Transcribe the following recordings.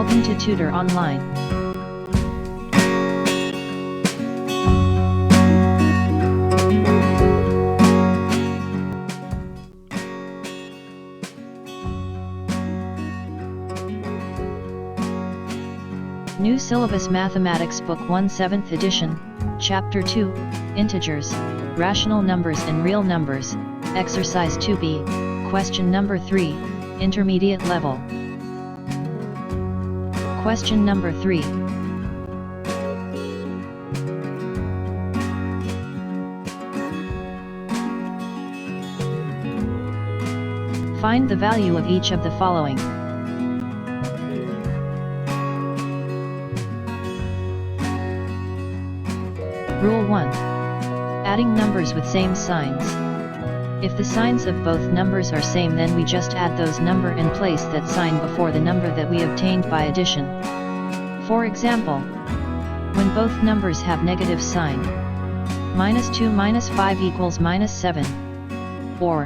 Welcome to Tutor Online. New Syllabus Mathematics Book 1 7th edition, Chapter 2, Integers, Rational Numbers and Real Numbers, Exercise 2B, Question number 3, Intermediate Level. Question number 3. Find the value of each of the following. Rule 1. Adding numbers with same signs. If the signs of both numbers are same, then we just add those number and place that sign before the number that we obtained by addition. For example, when both numbers have negative sign, -2 minus 5 equals -7, or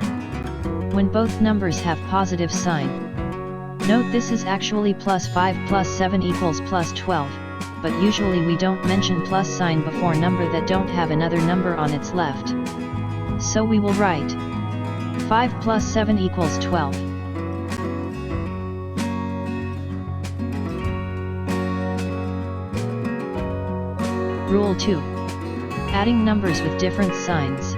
when both numbers have positive sign. Note this is actually +5 plus 7 equals +12, but usually we don't mention plus sign before number that don't have another number on its left. So we will write 5 plus 7 equals 12. Rule 2. Adding numbers with different signs.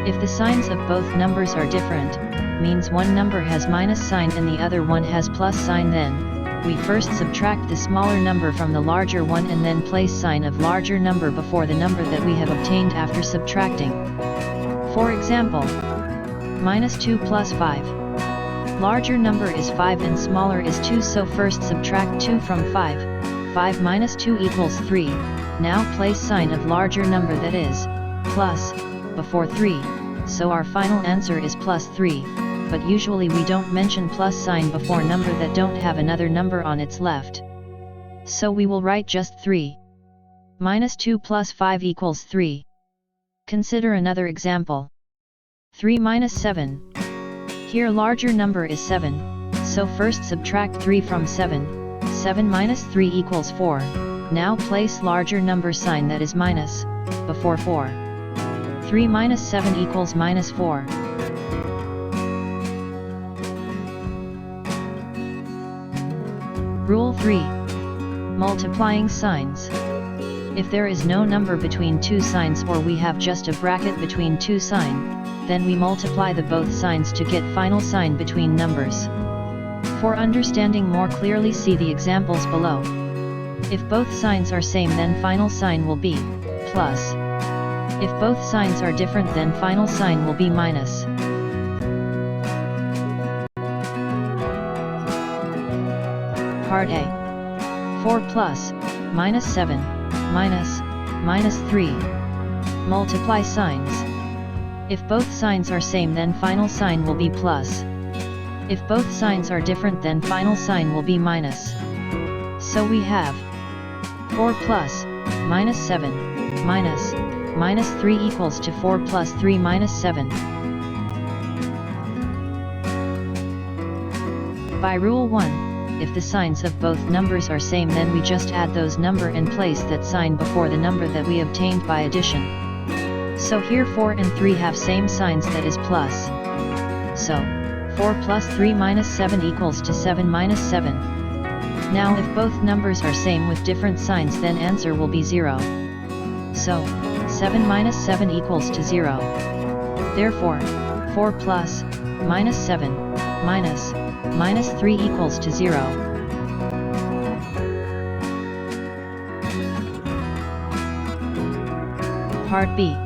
If the signs of both numbers are different, means one number has minus sign and the other one has plus sign, then we first subtract the smaller number from the larger one and then place sign of larger number before the number that we have obtained after subtracting. For example, -2 plus 5. Larger number is 5 and smaller is 2, so first subtract 2 from 5. 5 minus 2 equals 3. Now place sign of larger number, that is, plus, before 3, so our final answer is +3, but usually we don't mention plus sign before number that don't have another number on its left. So we will write just 3. -2 plus 5 equals 3. Consider another example. 3 minus 7. Here larger number is 7, so first subtract 3 from 7. 7 minus 3 equals 4. Now place larger number sign, that is minus, before 4. 3 minus 7 equals -4. Rule 3. Multiplying signs. If there is no number between two signs, or we have just a bracket between two signs, then we multiply the both signs to get final sign between numbers. For understanding more clearly, see the examples below. If both signs are same, then final sign will be plus. If both signs are different, then final sign will be minus. Part A. 4 plus, -7, -3. Multiply signs. If both signs are same, then final sign will be plus. If both signs are different, then final sign will be minus. So we have 4 plus, -7, -3 equals to 4 plus 3 minus 7. By Rule 1, if the signs of both numbers are same, then we just add those number and place that sign before the number that we obtained by addition. So here 4 and 3 have same signs, that is plus. So, 4 plus 3 minus 7 equals to 7 minus 7. Now if both numbers are same with different signs, then answer will be 0. So, 7 minus 7 equals to 0. Therefore, 4 plus, -7, -3 equals to 0. Part B.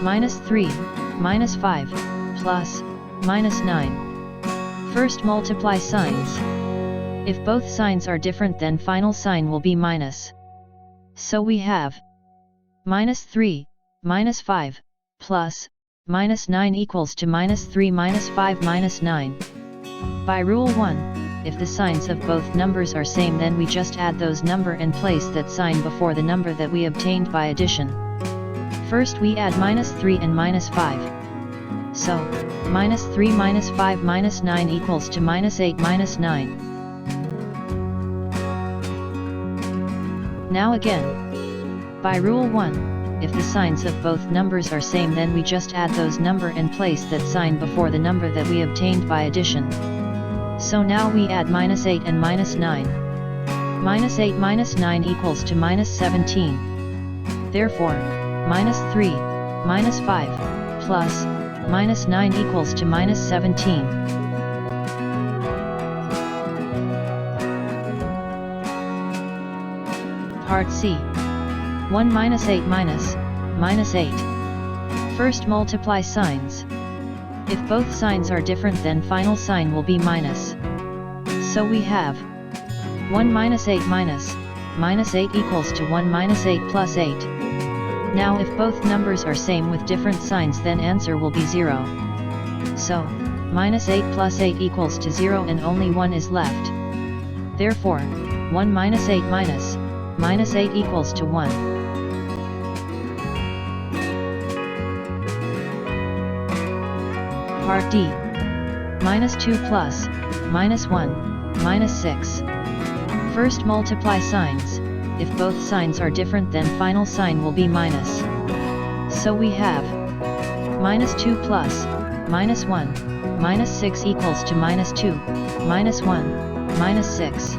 -3, -5, plus, -9. First multiply signs. If both signs are different, then final sign will be minus. So we have -3, -5, plus, -9 equals to -3 -5 -9. By Rule 1, if the signs of both numbers are same, then we just add those number and place that sign before the number that we obtained by addition. First we add -3 and -5. So, -3 -5 -9 equals to -8 -9. Now again. By rule 1, if the signs of both numbers are same, then we just add those number and place that sign before the number that we obtained by addition. So now we add -8 and -9. -8 minus 9 equals to -17. Therefore, -3, -5, plus, -9 equals to -17. Part C. 1 minus 8 minus, -8. First multiply signs. If both signs are different, then final sign will be minus. So we have 1 minus 8 minus, -8 equals to 1 minus 8 plus 8. Now if both numbers are same with different signs, then answer will be 0. So, -8 plus 8 equals to 0 and only 1 is left. Therefore, 1 minus 8 minus, -8 equals to 1. Part D. -2 plus, -1, -6. First multiply signs. If both signs are different, then final sign will be minus. So we have -2 plus, -1, -6 equals to -2, -1, -6.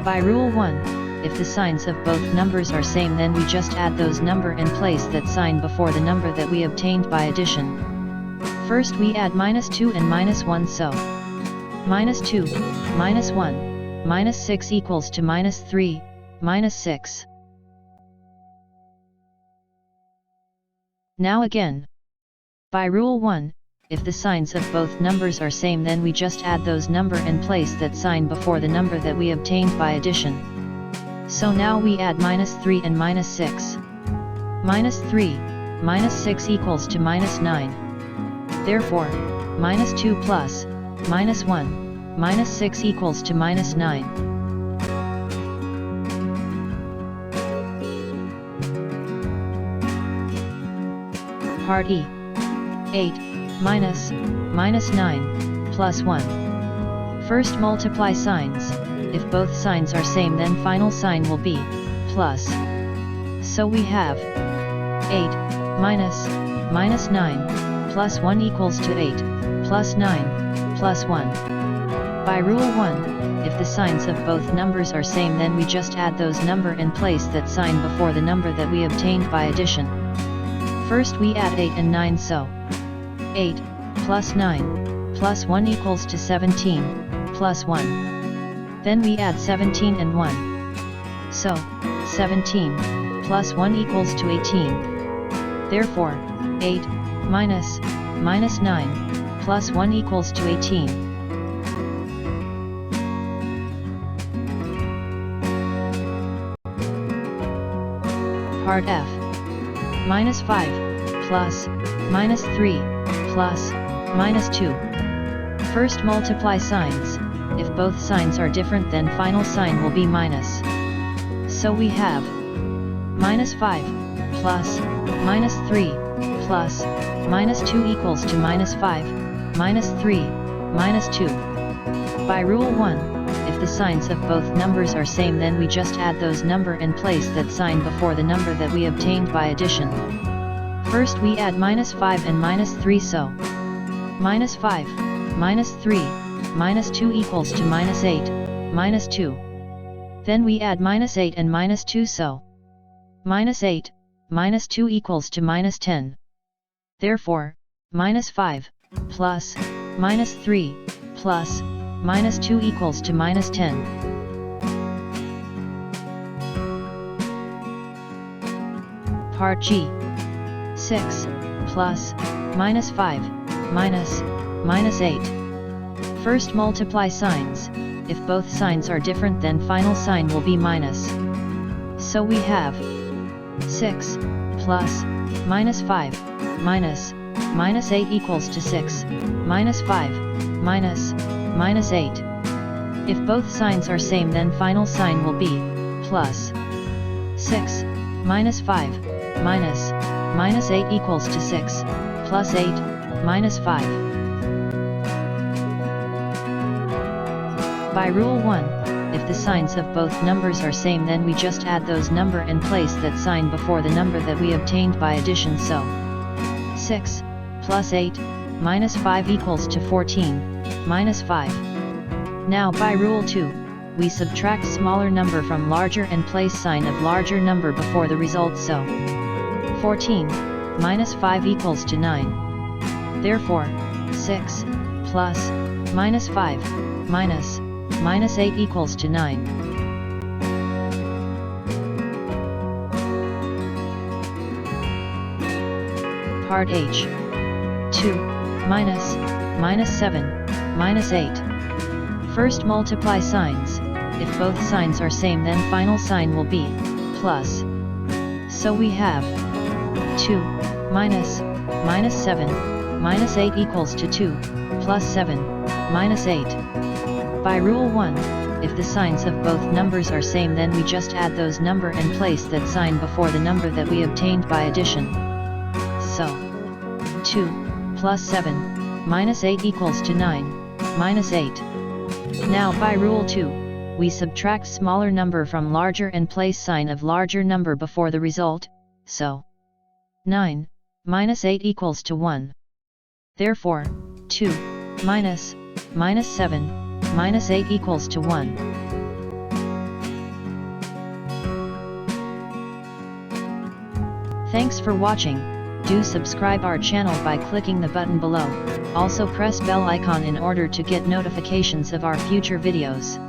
By rule 1, if the signs of both numbers are same, then we just add those number and place that sign before the number that we obtained by addition. First we add -2 and -1, so -2, -1, -6 equals to -3, -6. Now again. By rule 1, if the signs of both numbers are same, then we just add those number and place that sign before the number that we obtained by addition. So now we add -3 and -6. -3, -6 equals to -9. Therefore, -2 plus, -1, -6 equals to -9. Part E. 8, minus, -9, plus 1. First multiply signs. If both signs are same, then final sign will be plus. So we have 8, minus, -9, plus 1 equals to 8, plus 9, plus 1. By rule 1, if the signs of both numbers are same, then we just add those number and place that sign before the number that we obtained by addition. First we add 8 and 9, so 8, plus 9, plus 1 equals to 17, plus 1. Then we add 17 and 1. So, 17, plus 1 equals to 18. Therefore, 8, minus, -9, plus 1 equals to 18. Part F. -5, plus, -3, plus, -2. First multiply signs. If both signs are different, then final sign will be minus. So we have -5, plus, -3, plus, -2 equals to -5, -3, -2. By rule 1, if the signs of both numbers are same, then we just add those number and place that sign before the number that we obtained by addition. First we add -5 and -3, so -5, -3, -2 equals to -8, -2. Then we add -8 and -2, so -8, -2 equals to -10. Therefore, -5, plus, -3, plus, -2 equals to -10. Part G. 6, plus, -5, -8. First multiply signs. If both signs are different, then final sign will be minus. So we have 6, plus, -5, -8 equals to 6, -5, -8. If both signs are same, then final sign will be plus. 6, -5, -8 equals to 6, plus 8, -5. By rule 1, if the signs of both numbers are same, then we just add those number and place that sign before the number that we obtained by addition. So 6 plus 8 minus 5 equals to 14 minus 5. Now by rule 2, we subtract smaller number from larger and place sign of larger number before the result. So 14 minus 5 equals to 9. Therefore 6 plus minus 5 minus 8 equals to 9. Part H. 2 minus 7 minus 8. First multiply signs. If both signs are same, then final sign will be plus. So we have 2 minus 7 minus 8 equals to 2 plus 7 minus 8. By rule 1, if the signs of both numbers are same, then we just add those number and place that sign before the number that we obtained by addition. So 2 plus 7 minus 8 equals to 9 minus 8. Now by rule 2, we subtract smaller number from larger and place sign of larger number before the result. So 9 minus 8 equals to 1. Therefore 2 minus 7 minus 8 equals to 1. Thanks for watching. Do subscribe our channel by clicking the button below. Also press bell icon in order to get notifications of our future videos.